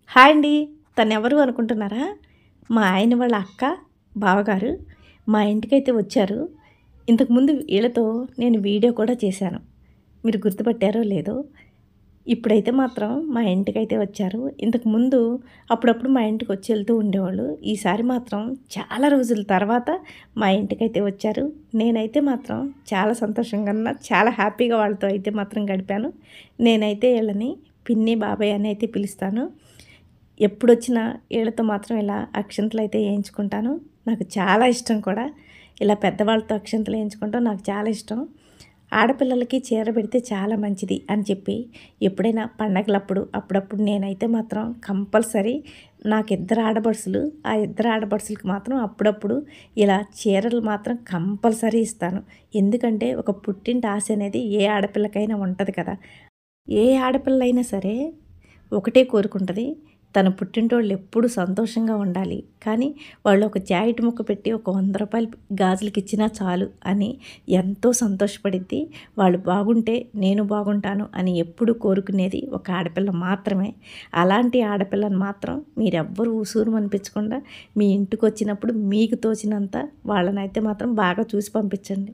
Hi అండి. తనెవరు అనుకుంటున్నారా? మా ఆయన వాళ్ళ అక్క, బావగారు మా ఇంటికైతే వచ్చారు. ఇంతకుముందు వీళ్ళతో నేను వీడియో కూడా చేశాను. మీరు గుర్తుపట్టారో లేదో. ఇప్పుడైతే మాత్రం మా ఇంటికైతే వచ్చారు. ఇంతకుముందు అప్పుడప్పుడు మా ఇంటికి వచ్చి వెళ్తూ ఉండేవాళ్ళు. ఈసారి మాత్రం చాలా రోజుల తర్వాత మా ఇంటికైతే వచ్చారు. నేనైతే మాత్రం చాలా సంతోషంగా ఉన్నా. చాలా హ్యాపీగా వాళ్ళతో అయితే మాత్రం గడిపాను. నేనైతే వీళ్ళని పిన్ని, బాబాయ్ అని అయితే పిలుస్తాను. ఎప్పుడొచ్చినా వీళ్ళతో మాత్రం ఇలా అక్షింతలు అయితే వేయించుకుంటాను. నాకు చాలా ఇష్టం కూడా. ఇలా పెద్దవాళ్ళతో అక్షింతలు వేయించుకుంటాం నాకు చాలా ఇష్టం. ఆడపిల్లలకి చీర పెడితే చాలా మంచిది అని చెప్పి ఎప్పుడైనా పండగలప్పుడు అప్పుడప్పుడు నేనైతే మాత్రం కంపల్సరీ నాకు ఇద్దరు ఆడపడుచులు, ఆ ఇద్దరు ఆడపడుచులకి మాత్రం అప్పుడప్పుడు ఇలా చీరలు మాత్రం కంపల్సరీ ఇస్తాను. ఎందుకంటే ఒక పుట్టింటి ఆశ అనేది ఏ ఆడపిల్లకైనా ఉంటుంది కదా. ఏ ఆడపిల్లైనా సరే ఒకటే కోరుకుంటుంది, తన పుట్టింటోళ్ళు ఎప్పుడు సంతోషంగా ఉండాలి. కానీ వాళ్ళు ఒక జాకెట్ ముక్క పెట్టి ఒక ₹100 గాజులకి ఇచ్చినా చాలు అని ఎంతో సంతోషపడిద్ది. వాళ్ళు బాగుంటే నేను బాగుంటాను అని ఎప్పుడు కోరుకునేది ఒక ఆడపిల్ల మాత్రమే. అలాంటి ఆడపిల్లని మాత్రం మీరెవ్వరూ ఉసూరు అనిపించకుండా మీ ఇంటికి వచ్చినప్పుడు మీకు తోచినంత వాళ్ళనైతే మాత్రం బాగా చూసి పంపించండి.